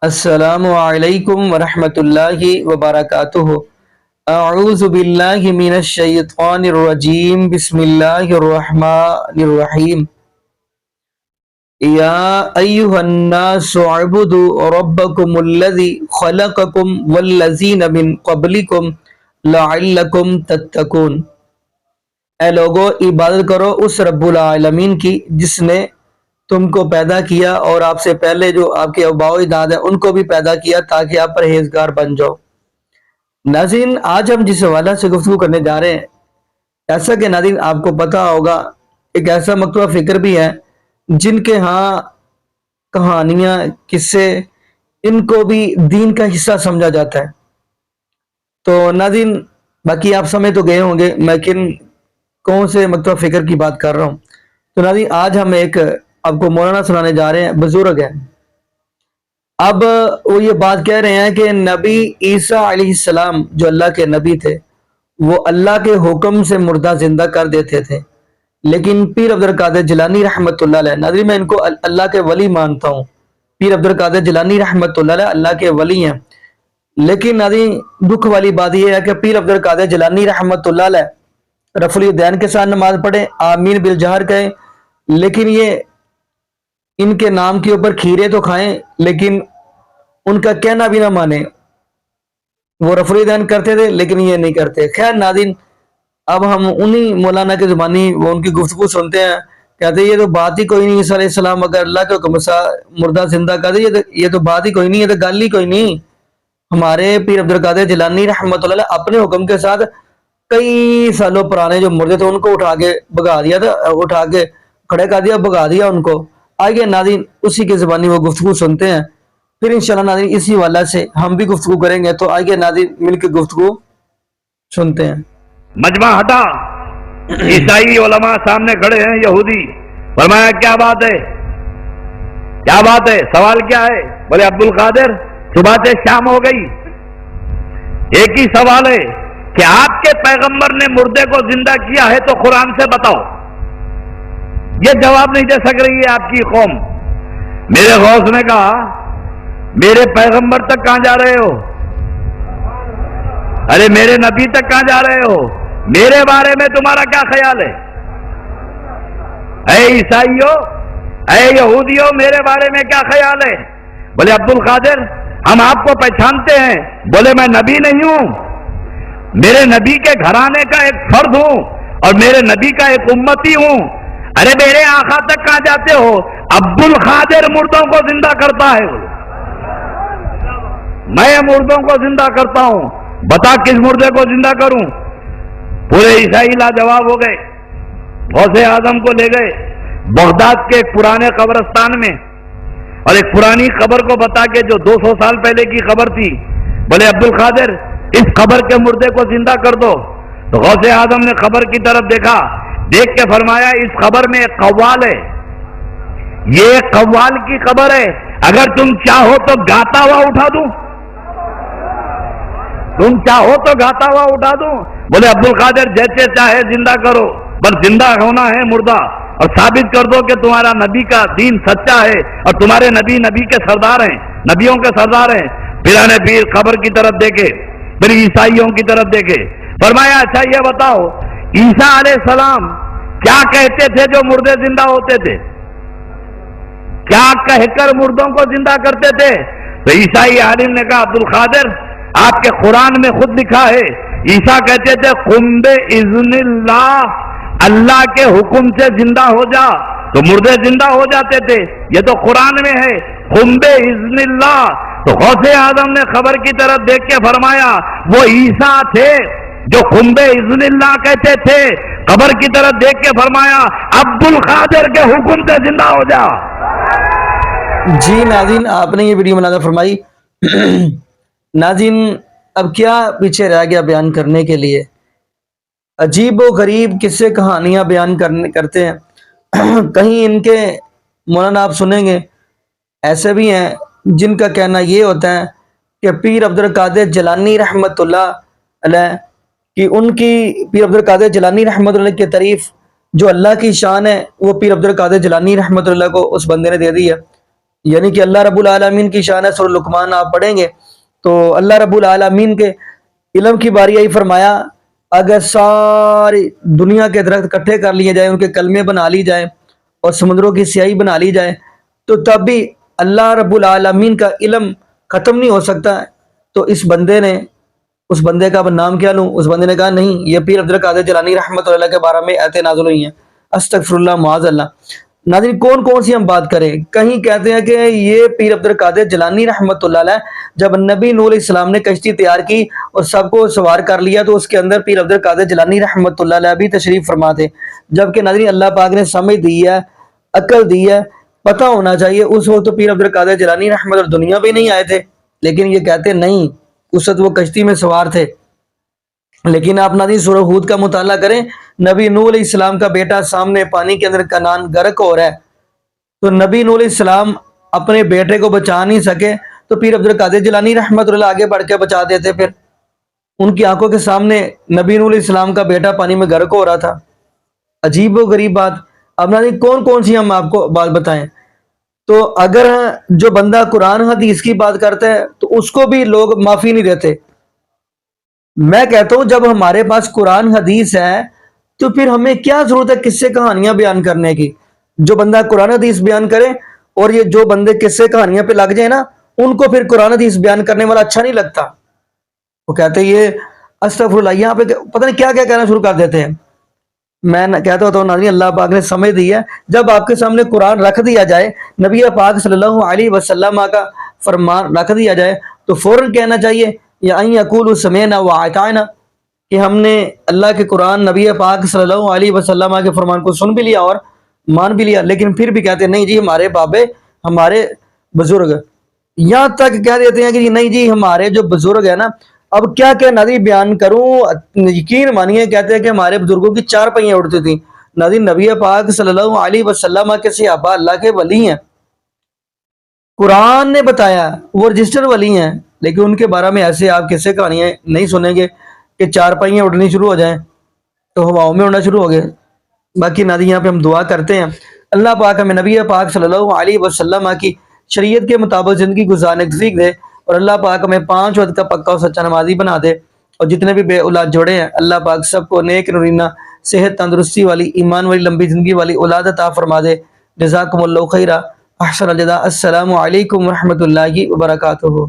السلام علیکم ورحمۃ اللہ وبرکاتہ۔ اعوذ باللہ من الشیطان الرجیم، بسم اللہ الرحمن الرحیم۔ یا ایہا الناس اعبدوا ربکم الذی خلقکم والذین من قبلکم لعلکم تتقون۔ اے لوگو، عبادت کرو اس رب العالمین کی جس نے تم کو پیدا کیا اور آپ سے پہلے جو آپ کے آباء و اجداد ہیں ان کو بھی پیدا کیا تاکہ آپ پرہیزگار بن جاؤ۔ ناظرین، آج ہم جس حوالہ سے گفتگو کرنے جا رہے ہیں، ایسا کہ ناظرین آپ کو پتہ ہوگا ایک ایسا مکتوبہ فکر بھی ہے جن کے ہاں کہانیاں، قصے، ان کو بھی دین کا حصہ سمجھا جاتا ہے۔ تو ناظرین، باقی آپ سمجھ تو گئے ہوں گے میں کن کون سے مکتوبہ فکر کی بات کر رہا ہوں۔ تو ناظرین، آج ہم ایک آپ کو مولانا سنانے جا رہے ہیں، بزرگ ہیں۔ اب وہ یہ بات کہہ رہے ہیں کہ نبی عیسیٰ علیہ السلام جو اللہ کے نبی تھے، وہ اللہ کے حکم سے مردہ زندہ کر دیتے تھے، لیکن پیر عبدالقادر جیلانی رحمۃ اللہ علیہ، ناظرین میں ان کو اللہ کے ولی مانتا ہوں، پیر عبدالقادر جیلانی رحمۃ اللہ علیہ اللہ کے ولی ہیں، لیکن ناظرین دکھ والی بات یہ ہے کہ پیر عبدالقادر جیلانی رحمۃ اللہ علیہ رفع الیدین کے ساتھ نماز پڑھیں، آمین بالجہر کہیں، لیکن یہ ان کے نام کے اوپر کھیرے تو کھائیں لیکن ان کا کہنا بھی نہ مانیں۔ وہ رفع الیدین کرتے تھے لیکن یہ نہیں کرتے۔ خیر ناظرین، اب ہم انہی مولانا کے زبانی وہ ان کی گفتگو سنتے ہیں، کہتے ہیں یہ تو بات ہی کوئی نہیں، عیسیٰ علیہ السلام اگر اللہ کے حکم سے مردہ زندہ کر دے یہ تو بات ہی کوئی نہیں، یہ تو گل ہی کوئی نہیں۔ ہمارے پیر عبدالقادر جیلانی رحمۃ اللہ علیہ اپنے حکم کے ساتھ کئی سالوں پرانے جو مردے تھے ان کو اٹھا کے بھگا دیا تھا، اٹھا کے کھڑے کر دیا، بھگا دیا ان کو۔ آئیے ناظرین اسی کی زبانی وہ گفتگو سنتے ہیں، پھر انشاءاللہ ناظرین اسی والا سے ہم بھی گفتگو کریں گے۔ تو آئیے ناظرین مل کے گفتگو سنتے ہیں۔ مجمع ہٹا، عیسائی علماء سامنے کھڑے ہیں، یہودی۔ فرمایا کیا بات ہے، کیا بات ہے، سوال کیا ہے؟ بولے عبدالقادر صبح سے شام ہو گئی، ایک ہی سوال ہے کہ آپ کے پیغمبر نے مردے کو زندہ کیا ہے تو قرآن سے بتاؤ۔ یہ جواب نہیں دے سک رہی ہے آپ کی قوم۔ میرے غوث نے کہا میرے پیغمبر تک کہاں جا رہے ہو؟ ارے میرے نبی تک کہاں جا رہے ہو؟ میرے بارے میں تمہارا کیا خیال ہے؟ اے عیسائیوں، اے یہودیوں، میرے بارے میں کیا خیال ہے؟ بولے عبدالقادر ہم آپ کو پہچانتے ہیں۔ بولے میں نبی نہیں ہوں، میرے نبی کے گھرانے کا ایک فرد ہوں اور میرے نبی کا ایک امتی ہوں۔ ارے میرے آقا تک کہاں جاتے ہو؟ عبدالقادر مردوں کو زندہ کرتا ہے، میں مردوں کو زندہ کرتا ہوں، بتا کس مردے کو زندہ کروں؟ پورے عیسائی لاجواب ہو گئے، غوث اعظم کو لے گئے بغداد کے ایک پرانے قبرستان میں، اور ایک پرانی قبر کو بتا کے جو 200 سال پہلے کی قبر تھی، بولے عبدالقادر اس قبر کے مردے کو زندہ کر دو۔ تو غوث اعظم نے قبر کی طرف دیکھا، دیکھ کے فرمایا اس قبر میں ایک قوال ہے، یہ ایک قوال کی قبر ہے، اگر تم چاہو تو گاتا ہوا اٹھا دوں، تم چاہو تو گاتا ہوا اٹھا دوں۔ بولے عبدالقادر جیسے چاہے زندہ کرو، پر زندہ ہونا ہے مردہ، اور ثابت کر دو کہ تمہارا نبی کا دین سچا ہے اور تمہارے نبی نبی کے سردار ہیں، نبیوں کے سردار ہیں۔ پرانے پیر قبر کی طرف دیکھے، پھر عیسائیوں کی طرف دیکھے، فرمایا اچھا یہ بتاؤ عیسیٰ علیہ السلام کیا کہتے تھے جو مردے زندہ ہوتے تھے؟ کیا کہہ کر مردوں کو زندہ کرتے تھے؟ تو عیسائی عالم نے کہا عبدالقادر آپ کے قرآن میں خود لکھا ہے، عیسیٰ کہتے تھے قم بإذن اللہ، اللہ کے حکم سے زندہ ہو جا، تو مردے زندہ ہو جاتے تھے۔ یہ تو قرآن میں ہے قم بإذن اللہ۔ تو غوث اعظم نے خبر کی طرف دیکھ کے فرمایا وہ عیسیٰ تھے جو قم بإذن اللہ کہتے تھے، قبر کی طرف دیکھ کے فرمایا عبدالقادر کے حکم سے زندہ ہو جا۔ جی ناظرین، آپ نے یہ ویڈیو مناظر فرمائی۔ ناظرین اب کیا پیچھے رہ گیا بیان کرنے کے لیے؟ عجیب و غریب قصے کہانیاں بیان کرتے ہیں۔ کہیں ان کے مولانا آپ سنیں گے ایسے بھی ہیں جن کا کہنا یہ ہوتا ہے کہ پیر عبدالقادر جیلانی رحمۃ اللہ علیہ کہ ان کی پیر عبدالقادر جیلانی رحمۃ اللہ کی تعریف جو اللہ کی شان ہے وہ پیر عبدالقادر جیلانی رحمۃ اللہ کو اس بندے نے دے دی ہے۔ یعنی کہ اللہ رب العالمین کی شان ہے. سورہ لقمان آپ پڑھیں گے تو اللہ رب العالمین کے علم کی باری آئی, فرمایا اگر ساری دنیا کے درخت اکٹھے کر لیے جائیں, ان کے کلمے بنا لی جائیں اور سمندروں کی سیاہی بنا لی جائے تو تب بھی اللہ رب العالمین کا علم ختم نہیں ہو سکتا. تو اس بندے کا نام کیا لوں؟ اس بندے نے کہا نہیں, یہ پیر عبد القادر جیلانی رحمۃ اللہ کے بارے میں آیتیں نازل ہوئی ہیں. استغفر اللہ معاذ اللہ. ناظرین کون سی ہم بات کریں؟ کہیں کہتے ہیں کہ یہ پیر عبد القادر جیلانی رحمۃ اللہ علیہ جب نبی نوح علیہ السلام نے کشتی تیار کی اور سب کو سوار کر لیا تو اس کے اندر پیر عبد القادر جیلانی رحمۃ اللہ علیہ بھی تشریف فرما تھے. جبکہ ناظرین اللہ پاک نے سمجھ دی ہے, عقل دی ہے, پتہ ہونا چاہیے. اس وقت تو پیر عبد القادر جیلانی رحمۃ اللہ دنیا پہ نہیں آئے تھے, لیکن یہ کہتے نہیں اس وقت وہ کشتی میں سوار تھے. لیکن آپ ناظرین سورہ ہود کا مطالعہ کریں, نبی نوح علیہ السلام کا بیٹا سامنے پانی کے اندر کنعان غرق ہو رہا ہے, تو نبی نوح علیہ السلام اپنے بیٹے کو بچا نہیں سکے تو پیر عبد القادر جیلانی رحمۃ اللہ آگے بڑھ کے بچا دیتے. پھر ان کی آنکھوں کے سامنے نبی نوح علیہ السلام کا بیٹا پانی میں غرق ہو رہا تھا. عجیب و غریب بات. اب ناظرین کون سی ہم آپ کو بات بتائیں؟ تو اگر جو بندہ قرآن حدیث کی بات کرتا ہے تو اس کو بھی لوگ معافی نہیں دیتے. میں کہتا ہوں جب ہمارے پاس قرآن حدیث ہے تو پھر ہمیں کیا ضرورت ہے قصے کہانیاں بیان کرنے کی؟ جو بندہ قرآن حدیث بیان کرے, اور یہ جو بندے قصے کہانیاں پہ لگ جائیں نا, ان کو پھر قرآن حدیث بیان کرنے والا اچھا نہیں لگتا. وہ کہتے ہیں یہ استغفر اللہ, یہاں پہ پتہ نہیں کیا کیا کہنا شروع کر دیتے ہیں. میں کہتا ہوتا ہوں ناظرین اللہ پاک نے سمجھ دی ہے, جب آپ کے سامنے قرآن رکھ دیا جائے, نبی پاک صلی اللہ علیہ وسلم کا فرمان رکھ دیا جائے تو فوراً کہنا چاہیے یا ان یقولوا سمعنا واطعنا, کہ ہم نے اللہ کے قرآن نبی پاک صلی اللہ علیہ وسلم کے فرمان کو سن بھی لیا اور مان بھی لیا. لیکن پھر بھی کہتے ہیں نہیں جی ہمارے بابے, ہمارے بزرگ, یہاں تک کہہ دیتے ہیں کہ جی نہیں جی ہمارے جو بزرگ ہیں نا, اب کیا کیا ناظرین بیان کروں, یقین مانیے کہتے ہیں کہ ہمارے بزرگوں کی 4 پہیاں اڑتی تھیں. ناظرین نبی پاک صلی اللہ علیہ وسلم کے صحابہ اللہ کے ولی ہیں, قرآن نے بتایا وہ رجسٹر ولی ہیں, لیکن ان کے بارے میں ایسے آپ کیسے کہانیاں نہیں سنیں گے کہ 4 پہیاں اڑنی شروع ہو جائیں تو ہواؤں میں اڑنا شروع ہو گئے. باقی ناظرین یہاں پہ ہم دعا کرتے ہیں اللہ پاک ہمیں نبی پاک صلی اللہ علیہ وسلم کی شریعت کے مطابق زندگی گزارنے کی توفیق دے, اور اللہ پاک ہمیں 5 وقت کا پکا اور سچا نمازی بنا دے, اور جتنے بھی بے اولاد جوڑے ہیں اللہ پاک سب کو نیک نورینہ صحت تندرستی والی ایمان والی لمبی زندگی والی اولاد عطا فرما دے. جزاکم اللہ خیرہ, احسن الجزاء. السلام علیکم ورحمۃ اللہ وبرکاتہ.